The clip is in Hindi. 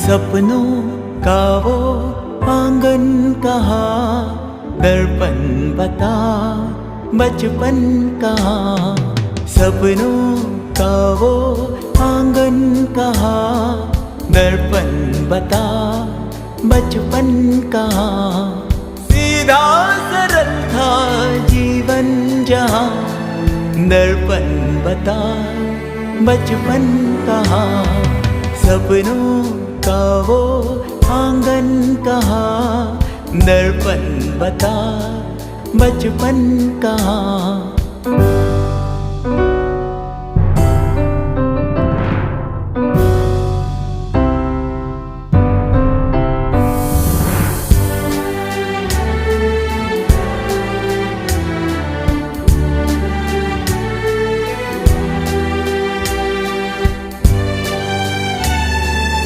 सपनों का वो आंगन कहाँ, दर्पण बता बचपन कहाँ। सपनों का वो आंगन कहाँ, दर्पण बता बचपन कहाँ। सीधा सरल था जीवन जहाँ, दर्पण बता बचपन कहाँ। सपनों का वो आंगन कहाँ, दर्पण बता बचपन कहाँ।